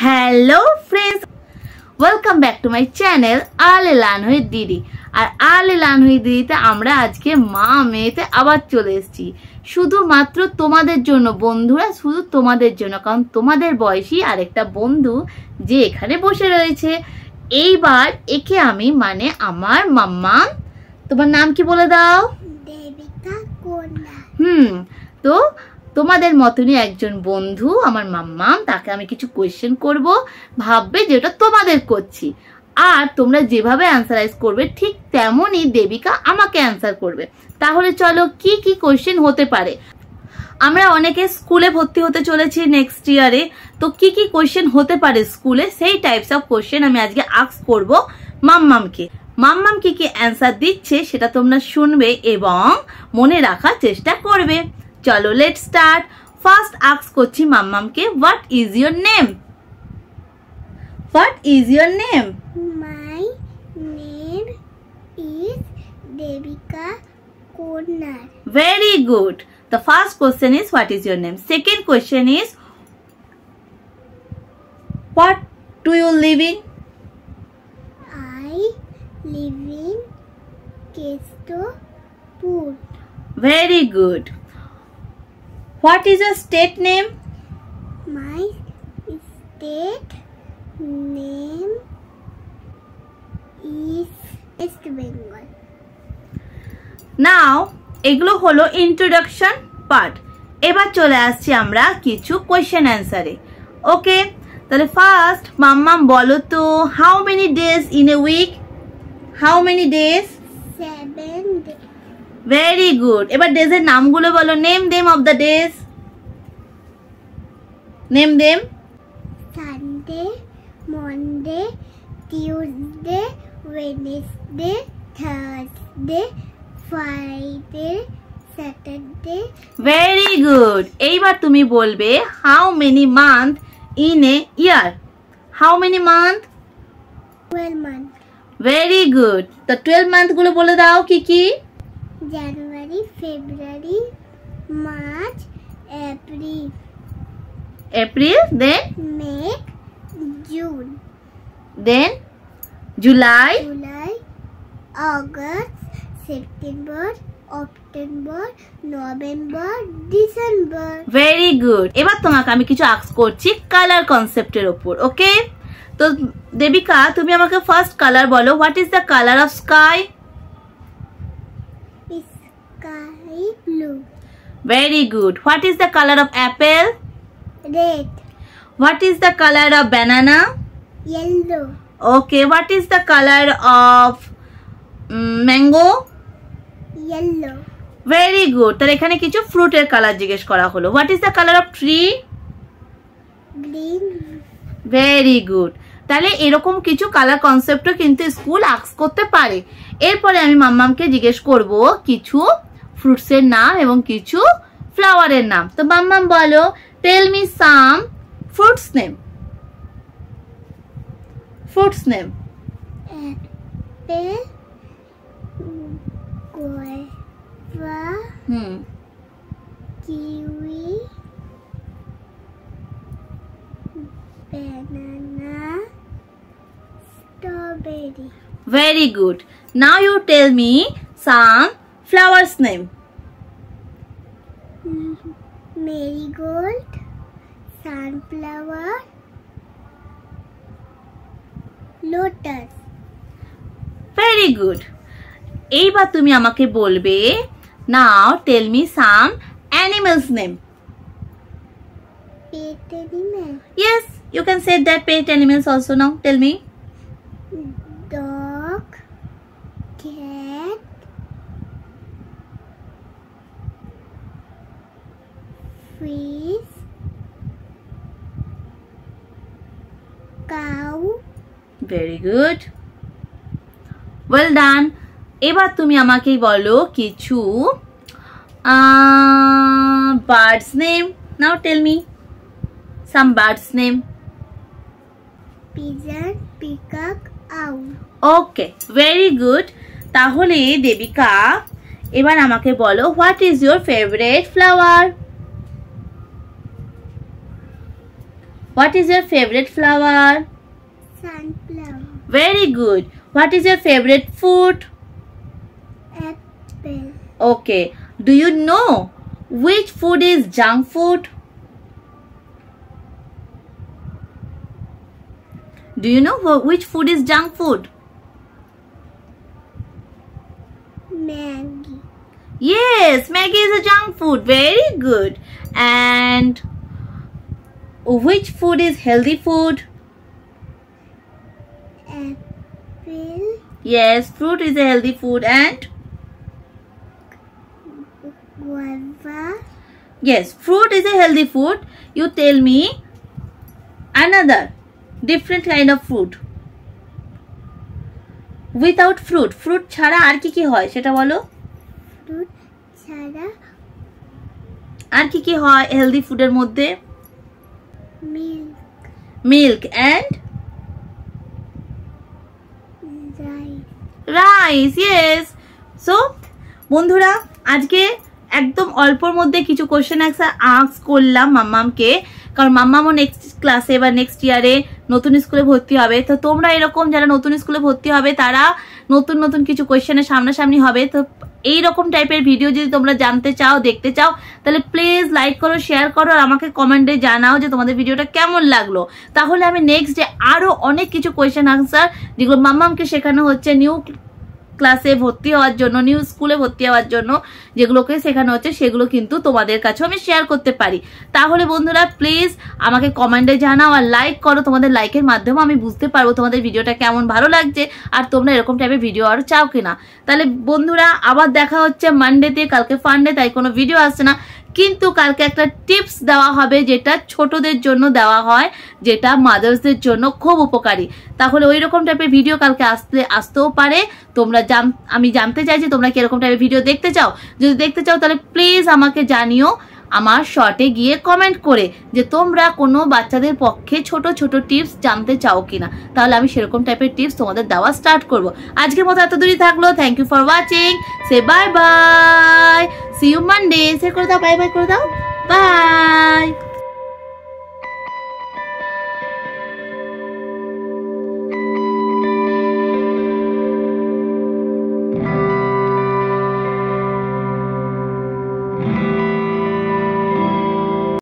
Hello friends, welcome back to my channel early learn with দিদি। আর early learn with দিদিতে আমরা আজকে মা মেয়েতে আবার চলে এসেছি শুধুমাত্র তোমাদের জন্য বন্ধুরা, শুধু তোমাদের জন্য, কারণ তোমাদের বয়সী আরেকটা বন্ধু যে এখানে বসে রয়েছে। এইবার একে আমি মানে আমার মাম্মা, তোমার নাম কি বলে দাও? দেবিকা কোনা। তো তোমাদের মতনই একজন বন্ধু আমার মাম্মা, তাকে আমি কিছু কোয়েশ্চেন করব, ভাববে যেটা তোমাদের করছি, আর তোমরা যেভাবে অ্যান্সারাইজ করবে ঠিক তেমনই দেবিকা আমাকে অ্যান্সার করবে। তাহলে চলো কি কি কোয়েশ্চেন হতে পারে। আমরা অনেকে স্কুলে ভর্তি হতে চলেছি নেক্সট ইয়ারে, তো কি কি কোয়েশ্চেন হতে পারে স্কুলে, সেই টাইপস অফ কোয়েশ্চেন আমি আজকে আস্ক করব মাম্মামকে। মাম্মাম কি কি অ্যান্সার দিচ্ছে সেটা তোমরা শুনবে এবং মনে রাখার চেষ্টা করবে। চলো লেটস স্টার্ট। ফার্স্ট আস্ক করছি মাম্মামকে, what is your name? What is your name? My name is Devika Konar. Very good. The first question is what is your name? Second question is what do you live in? I live in Kestopur. Very good. What is your state name? My state name is West Bengal. Now এগুলো হলো introduction part. এবার চলে আসছি আমরা কিছু question অ্যান্সারে। ওকে, তাহলে first মাম্মাম বলো তো, how many days in a week? How many days? 7 days. Very good. এবার ডেজের নামগুলো বলো, name them of the days. Name them. Sunday, Monday, Tuesday, Wednesday, Thursday, Friday, Saturday. Very good. এইবার তুমি বলবে how many month in a year? How many month? 12 months. Very good. তো 12 month গুলো বলে দাও কি কি? January, February, March, April, April, then May, June, then July, July, August, September, October, November, December. Very good. এবার তোমাকে আমি কিছু আস্ক করছি কালার কনসেপ্টের উপর। ওকে, তো দেবিকা তুমি আমাকে ফার্স্ট কালার বলো, what is the colour of sky? Sky blue, very good. What is the colour of Apple? red, what is the colour of banana? yellow, okay, what is the colour of mango? yellow, very good. তাহলে এখানে কিছু ফ্রুটের colour জিজ্ঞেস করা হলো। What is the colour of tree? green. Very good. তাহলে এরকম কিছু colour কনসেপ্টও কিন্তু স্কুল আস্ক করতে পারে। এরপরে আমি মাম্মামকে জিজ্ঞেস করব কিছু ফ্রুটসের নাম এবং কিছু ফ্লাওয়ারের নাম। তো মাম্মাম বলো, tell me some fruits name. Fruits name. Apple, guava, kiwi, banana, strawberry. Very good. Now you tell me some flowers name. Marigold, sunflower, lotus. Very good. এইবার তুমি আমাকে বলবে, now tell me some animals name. Pet animal, Yes, you can say that pet animals also. Now tell me. dog, cat, fish, cow. Very good. Well done. এবার তুমি আমাকে বলো কিছু birds name. Now tell me some birds name. Pigeon, peacock, owl. ওকে, very good. তাহলে দেবিকা এবার আমাকে বলো, what is your favourite flower? What is your favorite flower? Sunflower. Very good. What is your favorite food? Apple. Okay. Do you know which food is junk food? Do you know which food is junk food? Maggie. Yes, Maggie is a junk food. Very good. And which food is healthy food? Apple. Yes, fruit is a healthy food. And Guava. yes, fruit is a healthy food. You tell me another different kind of fruit. Without fruit, fruit ছাড়া আর কি কি হয় সেটা বলো। Fruit ছাড়া আর কি কি হয় হেলদি ফুডের মধ্যে? milk. Milk and Rice. Rice. Yes. So বন্ধুরা আজকে একদম অল্পর মধ্যে কিছু কোশ্চেন আস্ক করলাম মাম্মামকে, কারণ মাম্মামও নেক্সট ক্লাসে বা নেক্সট ইয়ারে নতুন স্কুলে ভর্তি হবে। তো তোমরা এরকম যারা নতুন স্কুলে ভর্তি হবে তারা নতুন নতুন কিছু কোশ্চেনের সামনাসামনি হবে। তো এইরকম টাইপের ভিডিও যদি তোমরা জানতে চাও, দেখতে চাও, তাহলে প্লিজ লাইক করো, শেয়ার করো, আর আমাকে কমেন্টে জানাও যে তোমাদের ভিডিওটা কেমন লাগলো। তাহলে আমি নেক্সট ডে আরো অনেক কিছু কোয়েশ্চেন আনসার যেগুলো মাম্মামকে শেখানো হচ্ছে নিউ ক্লাসে ভর্তি হওয়ার জন্য, নিউ স্কুলে ভর্তি হওয়ার জন্য যেগুলোকে শেখানো হচ্ছে সেগুলো কিন্তু তোমাদের কাছেও আমি শেয়ার করতে পারি। তাহলে বন্ধুরা প্লিজ আমাকে কমেন্টে জানাও আর লাইক করো। তোমাদের লাইকের মাধ্যমে আমি বুঝতে পারবো তোমাদের ভিডিওটা কেমন ভালো লাগছে আর তোমরা এরকম টাইপের ভিডিও আরো চাও কিনা। তাহলে বন্ধুরা আবার দেখা হচ্ছে মানডেতে। কালকে ফান্ডে, তাই কোনো ভিডিও আসছে না, কিন্তু কালকে একটা টিপস দেওয়া হবে যেটা ছোটদের জন্য দেওয়া হয়, যেটা মাদার্সদের জন্য খুব উপকারী। তাহলে ওই রকম টাইপের ভিডিও কালকে আসতেও পারে। তোমরা আমি জানতে চাই যে তোমরা কি এরকম টাইপের ভিডিও দেখতে চাও। যদি দেখতে চাও তাহলে প্লিজ আমাকে জানিও আমার শর্টে গিয়ে কমেন্ট করে যে তোমরা কোনো বাচ্চাদের পক্ষে ছোট ছোট টিপস জানতে চাও কিনা। তাহলে আমি সেরকম টাইপের টিপস তোমাদের দেওয়া স্টার্ট করব। আজকের মতো এত দূরই থাকলো। Thank you for watching. Say bye bye, see you Monday. Say করে দাও, বাই বাই করে দাও, বাই।